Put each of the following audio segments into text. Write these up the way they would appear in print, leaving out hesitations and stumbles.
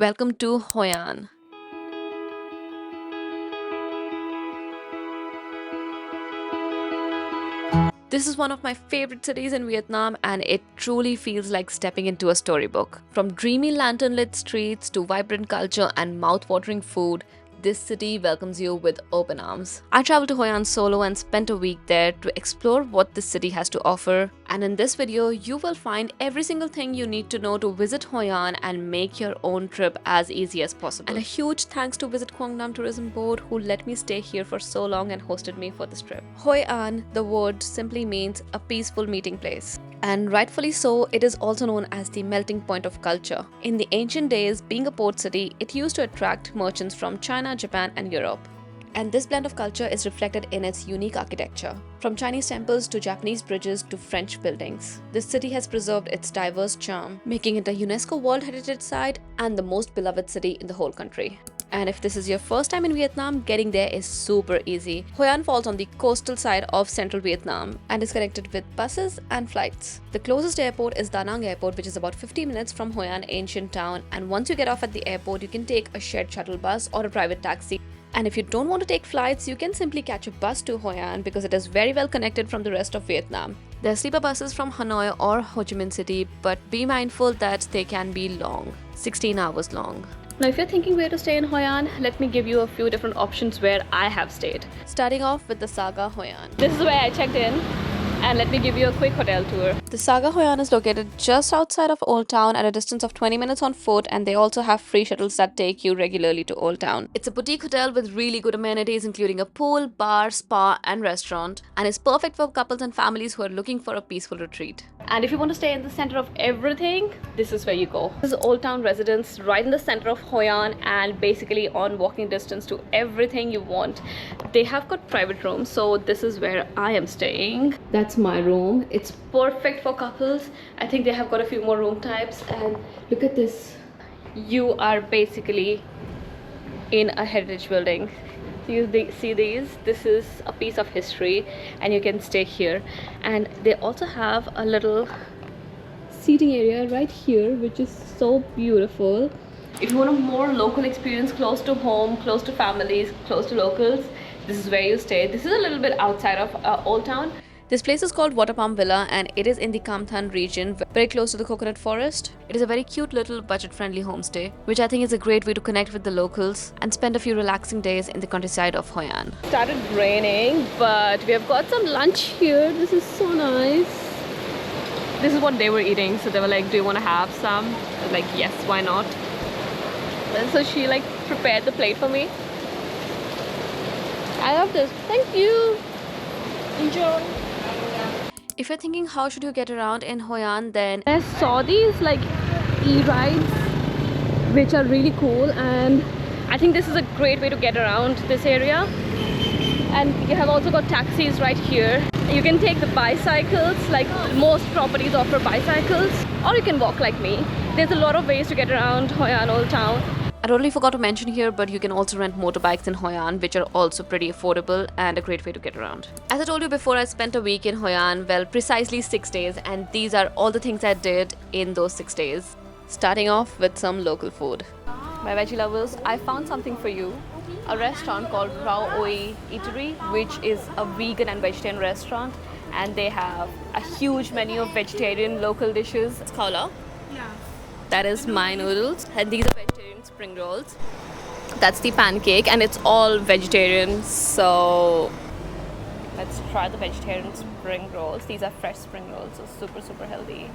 Welcome to Hoi An. This is one of my favorite cities in Vietnam, and it truly feels like stepping into a storybook. From dreamy lantern lit streets to vibrant culture and mouth watering food, this city welcomes you with open arms. I traveled to Hoi An solo and spent a week there to explore what this city has to offer. And in this video, you will find every single thing you need to know to visit Hoi An and make your own trip as easy as possible. And a huge thanks to Visit Quang Nam Tourism Board who let me stay here for so long and hosted me for this trip. Hoi An, the word simply means a peaceful meeting place. And rightfully so, it is also known as the melting point of culture. In the ancient days, being a port city, it used to attract merchants from China, Japan, and Europe. And this blend of culture is reflected in its unique architecture. From Chinese temples to Japanese bridges to French buildings, this city has preserved its diverse charm, making it a UNESCO World Heritage Site and the most beloved city in the whole country. And if this is your first time in Vietnam, getting there is super easy. Hoi An falls on the coastal side of central Vietnam and is connected with buses and flights. The closest airport is Danang Airport, which is about 50 minutes from Hoi An Ancient town, and once you get off at the airport, you can take a shared shuttle bus or a private taxi. And if you don't want to take flights, you can simply catch a bus to Hoi An because it is very well connected from the rest of Vietnam. There are sleeper buses from Hanoi or Ho Chi Minh City, but be mindful that they can be long, 16 hours long. Now, if you're thinking where to stay in Hoi An, let me give you a few different options where I have stayed. Starting off with the Saga Hoi An. This is where I checked in, and let me give you a quick hotel tour. The Saga Hoi An is located just outside of Old Town at a distance of 20 minutes on foot, and they also have free shuttles that take you regularly to Old Town. It's a boutique hotel with really good amenities including a pool, bar, spa, and restaurant, and is perfect for couples and families who are looking for a peaceful retreat. And if you want to stay in the center of everything, this is where you go. This is Old Town residence right in the center of Hoi An and basically on walking distance to everything you want. They have got private rooms, so this is where I am staying. That's my room. It's perfect for couples. I think they have got a few more room types, and look at this. You are basically in a heritage building. See these? This is a piece of history and you can stay here. And they also have a little seating area right here, which is so beautiful. If you want a more local experience, close to home, close to families, close to locals, this is where you stay. This is a little bit outside of Old Town. This place is called Water Palm Villa and it is in the Kam Than region, very close to the coconut forest. It is a very cute little budget-friendly homestay, which I think is a great way to connect with the locals and spend a few relaxing days in the countryside of Hoi An. It started raining, but we have got some lunch here. This is so nice. This is what they were eating, so they were like, do you want to have some? I was like, yes, why not? And so she like prepared the plate for me. I love this. Thank you. Enjoy. If you're thinking how should you get around in Hoi An, then I saw these like e-rides which are really cool, and I think this is a great way to get around this area. And you have also got taxis right here. You can take the bicycles, like most properties offer bicycles, or you can walk like me. There's a lot of ways to get around Hoi An Old Town. I totally forgot to mention here, but you can also rent motorbikes in Hoi An, which are also pretty affordable and a great way to get around. As I told you before, I spent a week in Hoi An, well, precisely 6 days, and these are all the things I did in those 6 days. Starting off with some local food. My veggie lovers, I found something for you. A restaurant called Rao Oi Eatery, which is a vegan and vegetarian restaurant, and they have a huge menu of vegetarian local dishes. It's Kaula. Yeah. That is my noodles, and these are vegetarian spring rolls. That's the pancake, and it's all vegetarian, so let's try the vegetarian spring rolls. These are fresh spring rolls, so super healthy.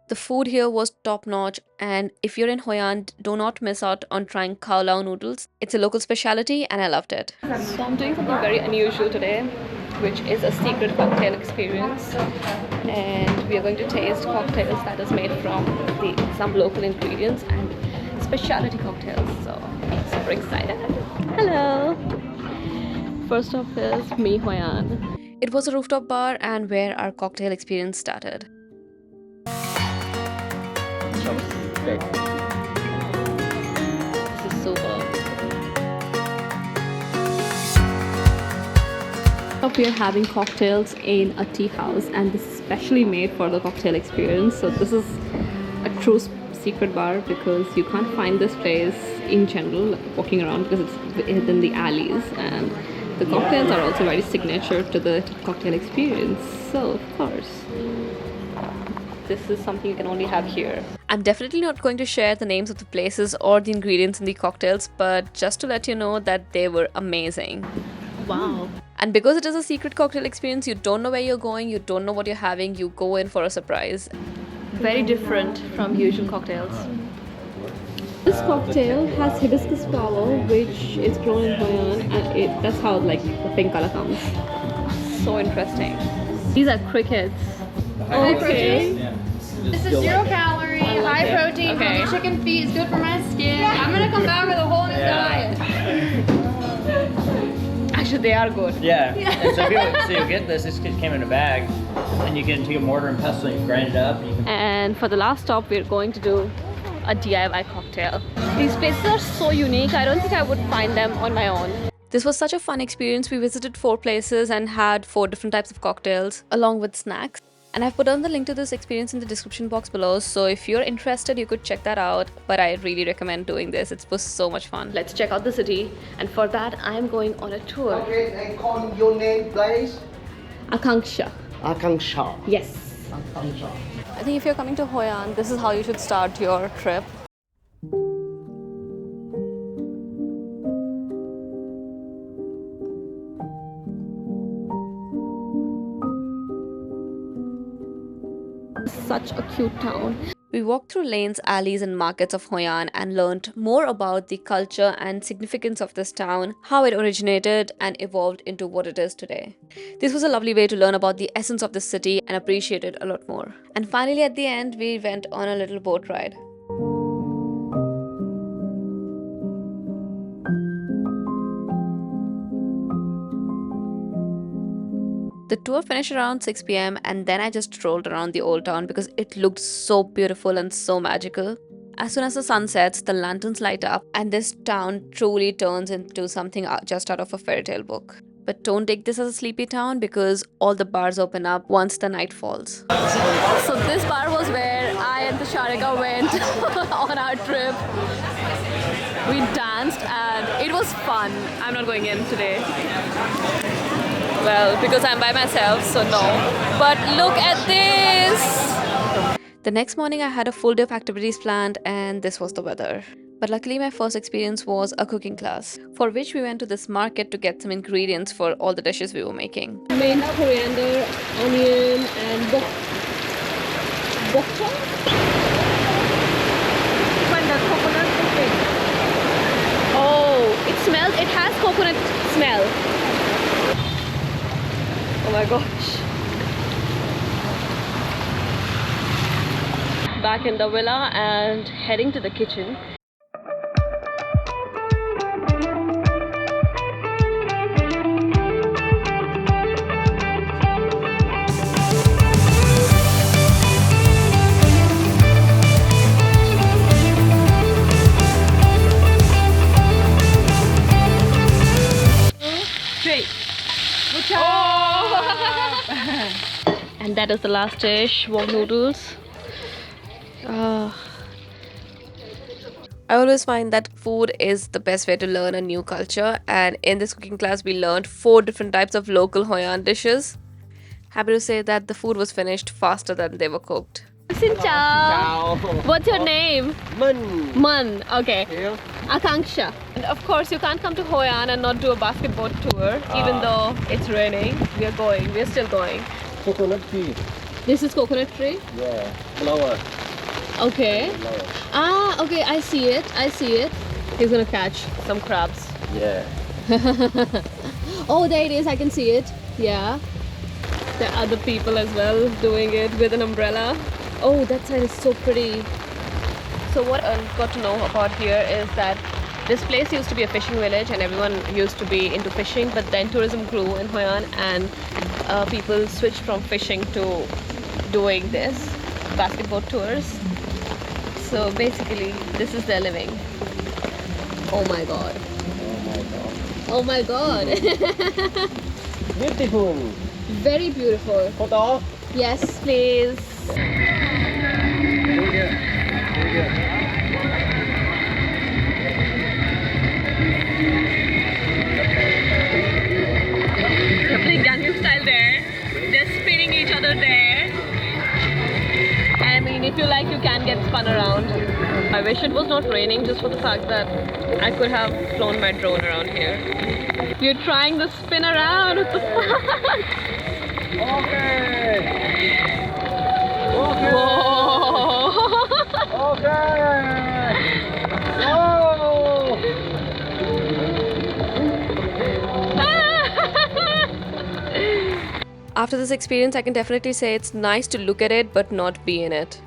The food here was top notch, and if you're in Hoi An, do not miss out on trying Khao Lao noodles. It's a local specialty and I loved it. So I'm doing something very unusual today, which is a secret cocktail experience, and we are going to taste cocktails that is made from some local ingredients and specialty cocktails, so I'm super excited. Hello! First up is Me Hoi An. It was a rooftop bar and where our cocktail experience started. This is super. We are having cocktails in a tea house, and this is specially made for the cocktail experience. So this is a true secret bar because you can't find this place in general walking around because it's hidden the alleys, and the cocktails are also very signature to the cocktail experience. So of course, this is something you can only have here. I'm definitely not going to share the names of the places or the ingredients in the cocktails, but just to let you know that they were amazing. Wow. And because it is a secret cocktail experience, you don't know where you're going, you don't know what you're having, you go in for a surprise. Very different from usual cocktails. This cocktail has hibiscus flower, which is grown in Hoi An, and that's how like the pink color comes. So interesting. These are crickets. Okay. This is 0 calorie, high protein, healthy chicken feet. It's good for my skin. I'm gonna come back with a whole new diet. Actually, they are good. Yeah. And so you get this. This came in a bag, and you can take a mortar and pestle and grind it up. And for the last stop, we're going to do a DIY cocktail. These places are so unique. I don't think I would find them on my own. This was such a fun experience. We visited 4 places and had 4 different types of cocktails along with snacks. And I've put down the link to this experience in the description box below, so if you're interested, you could check that out. But I really recommend doing this. It was so much fun. Let's check out the city, and for that, I am going on a tour. Okay, and call your name, please. Akanksha. Akanksha. Yes. Akanksha. I think if you're coming to Hoi An, this is how you should start your trip. Such a cute town. We walked through lanes, alleys, and markets of Hoi An and learned more about the culture and significance of this town, how it originated and evolved into what it is today. This was a lovely way to learn about the essence of the city and appreciate it a lot more. And finally, at the end, we went on a little boat ride. The tour finished around 6 p.m. and then I just strolled around the old town because it looked so beautiful and so magical. As soon as the sun sets, the lanterns light up and this town truly turns into something just out of a fairy tale book. But don't take this as a sleepy town because all the bars open up once the night falls. So this bar was where I and Tusharika went on our trip. We danced and it was fun. I'm not going in today. Well, because I'm by myself, so no. But look at this! The next morning I had a full day of activities planned and this was the weather. But luckily my first experience was a cooking class, for which we went to this market to get some ingredients for all the dishes we were making. Mint, coriander, onion, and bok choy? When the coconut cooking. Oh, it has coconut smell. Oh my gosh. Back in the villa and heading to the kitchen. And that is the last dish, wok noodles. I always find that food is the best way to learn a new culture, and in this cooking class we learned 4 different types of local Hoi An dishes. Happy to say that the food was finished faster than they were cooked. Xin chào. What's your name? Mun. Man. Okay. Here. Akanksha. And of course, you can't come to Hoi An and not do a basketball tour, even though it's raining. We are going. We are still going. Coconut tree. This is coconut tree. Yeah. Flower. Okay. Flower. Ah, okay. I see it. I see it. He's gonna catch some crabs. Yeah. Oh, there it is. I can see it. Yeah. There are other people as well doing it with an umbrella. Oh, that side is so pretty. So what I got to know about here is that this place used to be a fishing village and everyone used to be into fishing, but then tourism grew in Hoi An and people switched from fishing to doing this basketball tours. So basically this is their living. Oh my god. Oh my god. Oh my god. Beautiful. Very beautiful. Photo. Yes, please. They're playing Gangnam Style there. They're spinning each other there. I mean, if you like, you can get spun around. I wish it was not raining just for the fact that I could have flown my drone around here. You're trying to spin around. What the fuck? Okay. Whoa. Okay. Oh. After this experience, I can definitely say it's nice to look at it but not be in it.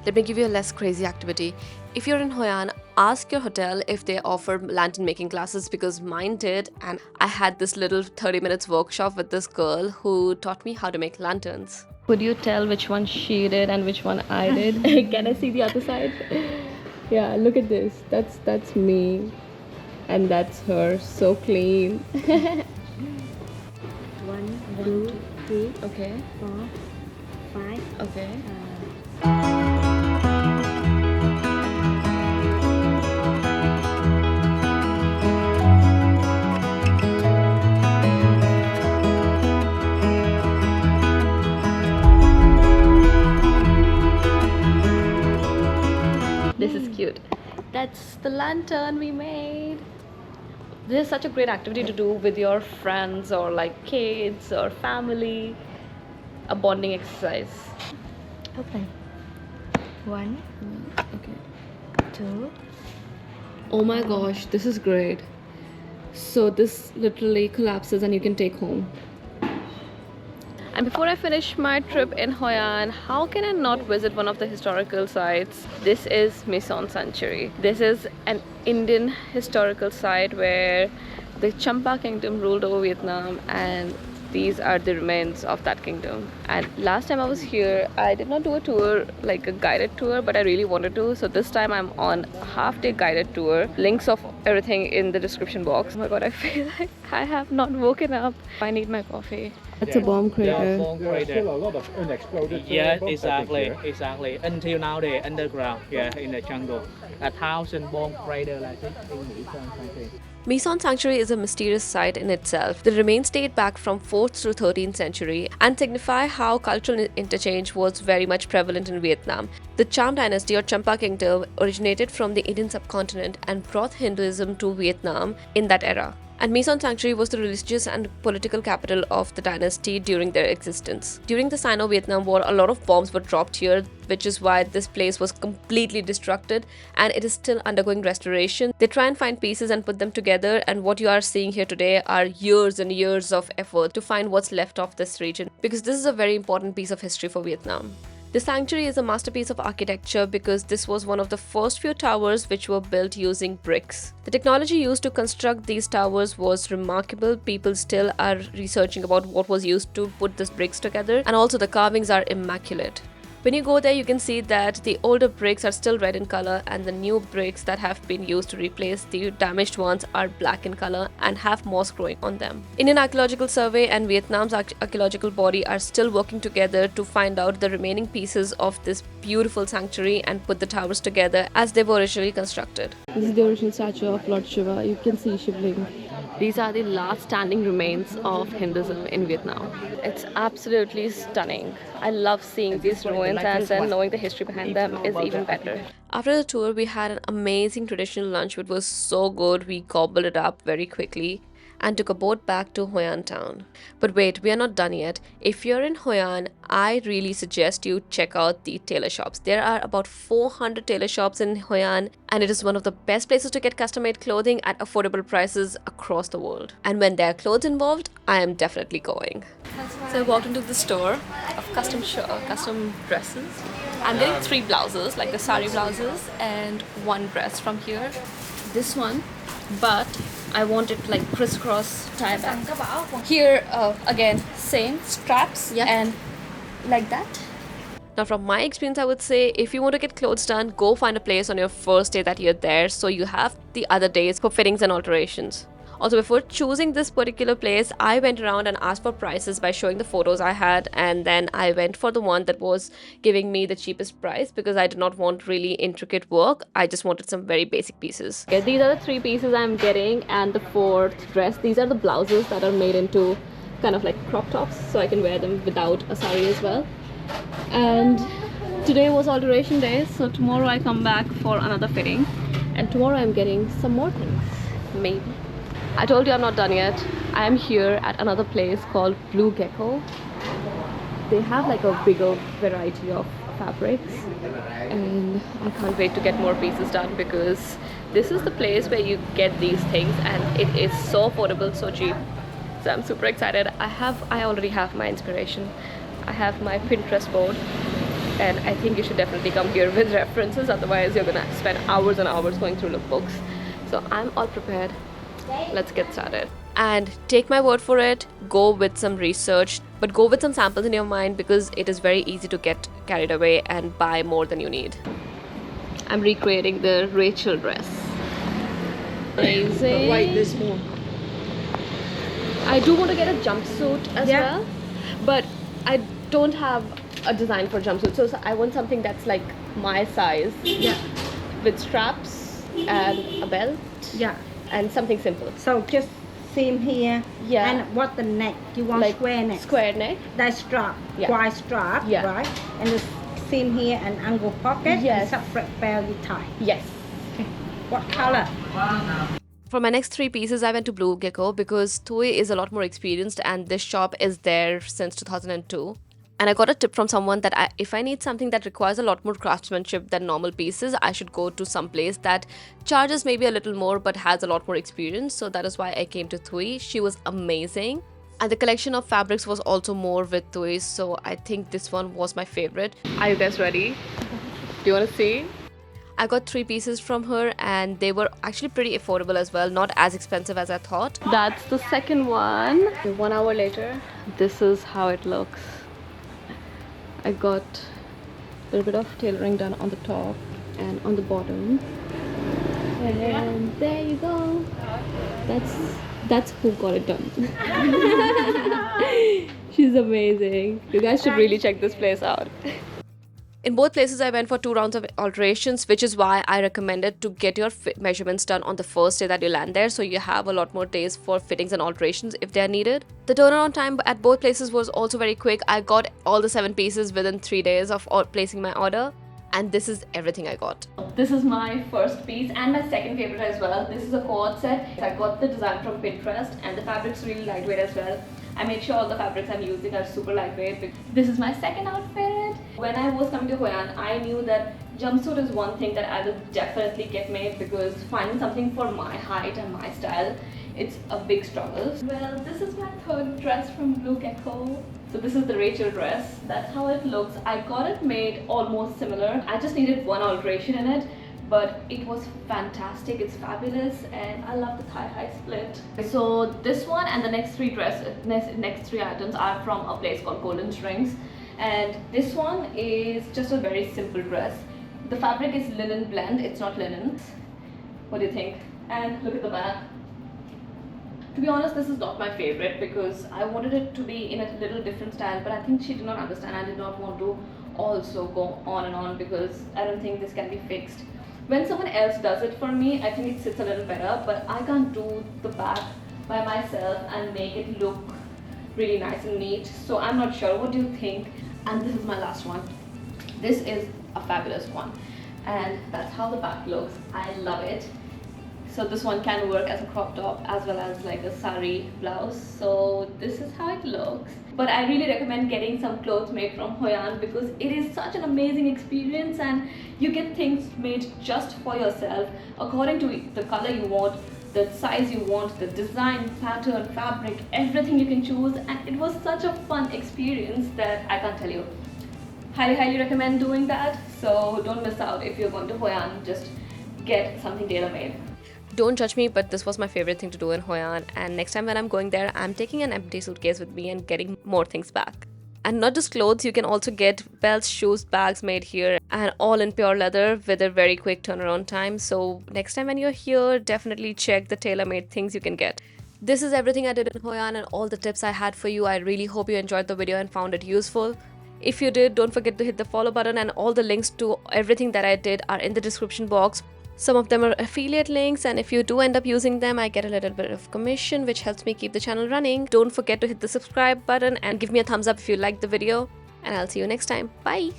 Let me give you a less crazy activity. If you're in Hoi An, ask your hotel if they offer lantern making classes because mine did, and I had this little 30 minutes workshop with this girl who taught me how to make lanterns. Could you tell which one she did and which one I did? Can I see the other side? Yeah, look at this. That's me. And that's her. So clean. 1, 2, 3, Okay. 4, 5. Okay. This is cute. That's the lantern we made. This is such a great activity to do with your friends or like kids or family. A bonding exercise. Open. 1, Okay. 2. Oh my gosh, this is great. So this literally collapses and you can take home. And before I finish my trip in Hoi An, how can I not visit one of the historical sites? This is Maison Sanctuary. This is an Indian historical site where the Champa kingdom ruled over Vietnam, and these are the remains of that kingdom. And last time I was here, I did not do a tour, like a guided tour, but I really wanted to. So this time I'm on a half-day guided tour. Links of everything in the description box. Oh my god, I feel like I have not woken up. I need my coffee. That's a bomb crater. Bomb There are crater. still a lot of unexploded. Yeah, bombs, I exactly, think, here. exactly. Until now, they're underground, yeah, in the jungle. 1,000 bomb crater like this in Maison Sanctuary. Maison Sanctuary is a mysterious site in itself. The remains date back from 4th to 13th century and signify how cultural interchange was very much prevalent in Vietnam. The Cham dynasty or Champa kingdom originated from the Indian subcontinent and brought Hinduism to Vietnam in that era. And Maison Sanctuary was the religious and political capital of the dynasty during their existence. During the Sino-Vietnam War, a lot of bombs were dropped here, which is why this place was completely destructed and it is still undergoing restoration. They try and find pieces and put them together, and what you are seeing here today are years and years of effort to find what's left of this region, because this is a very important piece of history for Vietnam. The sanctuary is a masterpiece of architecture because this was one of the first few towers which were built using bricks. The technology used to construct these towers was remarkable. People still are researching about what was used to put these bricks together, and also the carvings are immaculate. When you go there, you can see that the older bricks are still red in color and the new bricks that have been used to replace the damaged ones are black in color and have moss growing on them. Indian Archaeological Survey and Vietnam's archaeological body are still working together to find out the remaining pieces of this beautiful sanctuary and put the towers together as they were originally constructed. This is the original statue of Lord Shiva. You can see Shivling. These are the last standing remains of Hinduism in Vietnam. It's absolutely stunning. I love seeing these ruins, and then knowing the history behind them is even better. After the tour, we had an amazing traditional lunch which was so good we gobbled it up very quickly and took a boat back to Hoi An town. But wait, we are not done yet. If you're in Hoi An, I really suggest you check out the tailor shops. There are about 400 tailor shops in Hoi An, and it is one of the best places to get custom-made clothing at affordable prices across the world. And when there are clothes involved, I am definitely going. So I walked into the store of custom dresses. I'm getting 3 blouses, like the sari blouses, and 1 dress from here. This one, but I want it like crisscross tie back. Here again, same straps and like that. Now from my experience, I would say if you want to get clothes done, go find a place on your first day that you're there so you have the other days for fittings and alterations. Also, before choosing this particular place, I went around and asked for prices by showing the photos I had, and then I went for the one that was giving me the cheapest price because I did not want really intricate work. I just wanted some very basic pieces. Okay, these are the 3 pieces I'm getting, and the 4th dress. These are the blouses that are made into kind of like crop tops, so I can wear them without a sari as well. And today was alteration day, so tomorrow I come back for another fitting, and tomorrow I'm getting some more things, maybe. I told you I'm not done yet. I am here at another place called Blue Gecko. They have like a bigger variety of fabrics, and I can't wait to get more pieces done because this is the place where you get these things, and it is so affordable, so cheap. So I'm super excited. I already have my inspiration. I have my Pinterest board, and I think you should definitely come here with references, otherwise you're gonna spend hours and hours going through lookbooks. So I'm all prepared. Let's get started. And take my word for it, go with some research, but go with some samples in your mind because it is very easy to get carried away and buy more than you need. I'm recreating the Rachel dress. Amazing. Wait, there's more. I do want to get a jumpsuit as well, but I don't have a design for jumpsuit, so I want something that's like my size, with straps and a belt, and something simple. So just same here. Yeah. And what the neck? You want Like square neck? square neck. That strap. Yeah. Wide strap. Yeah. Right. And the same here and angle pocket. Yes. And separate belly tie. Yes. What color? For my next 3 pieces, I went to Blue Gecko because Tui is a lot more experienced and this shop is there since 2002. And I got a tip from someone that if I need something that requires a lot more craftsmanship than normal pieces, I should go to some place that charges maybe a little more but has a lot more experience. So that is why I came to Tui. She was amazing. And the collection of fabrics was also more with Tui, so I think this one was my favorite. Are you guys ready? Do you want to see? I got 3 pieces from her and they were actually pretty affordable as well, not as expensive as I thought. That's the second one. 1 hour later, this is how it looks. I got a little bit of tailoring done on the top and on the bottom. And there you go. That's who got it done. She's amazing. You guys should really check this place out. In both places, I went for 2 rounds of alterations, which is why I recommended to get your measurements done on the first day that you land there, so you have a lot more days for fittings and alterations if they are needed. The turnaround time at both places was also very quick. I got all the 7 pieces within 3 days of placing my order, and this is everything I got. This is my first piece and my second favorite as well. This is a cord set. I got the design from Pinterest and the fabric's really lightweight as well. I made sure all the fabrics I'm using are super lightweight. This is my second outfit. When I was coming to Hoi An, I knew that jumpsuit is one thing that I will definitely get made because finding something for my height and my style, it's a big struggle. Well, this is my third dress from Blue Gecko. So this is the Rachel dress. That's how it looks. I got it made almost similar. I just needed one alteration in it, but it was fantastic. It's fabulous and I love the thigh-high split. So this one and the next 3 next 3 items are from a place called Golden Strings, and this one is just a very simple dress. The fabric is linen blend, it's not linen. What do you think? And look at the back. To be honest, this is not my favorite because I wanted it to be in a little different style, but I think she did not understand. I did not want to also go on and on because I don't think this can be fixed. When someone else does it for me, I think it sits a little better, but I can't do the back by myself and make it look really nice and neat. So I'm not sure. What do you think? And this is my last one. This is a fabulous one. And that's how the back looks. I love it. So this one can work as a crop top as well as like a sari blouse. So this is how it looks. But I really recommend getting some clothes made from Hoi An because it is such an amazing experience and you get things made just for yourself according to the color you want, the size you want, the design, pattern, fabric, everything you can choose, and it was such a fun experience that I can't tell you. Highly recommend doing that. So don't miss out if you're going to Hoi An. Just get something tailor-made. Don't judge me, but this was my favorite thing to do in Hoi An, and next time when I'm going there, I'm taking an empty suitcase with me and getting more things back. And not just clothes, you can also get belts, shoes, bags made here, and all in pure leather with a very quick turnaround time. So next time when you're here, definitely check the tailor-made things you can get. This is everything I did in Hoi An and all the tips I had for you. I really hope you enjoyed the video and found it useful. If you did, don't forget to hit the follow button, and all the links to everything that I did are in the description box. Some of them are affiliate links, and if you do end up using them, I get a little bit of commission, which helps me keep the channel running. Don't forget to hit the subscribe button and give me a thumbs up if you liked the video, and I'll see you next time. Bye!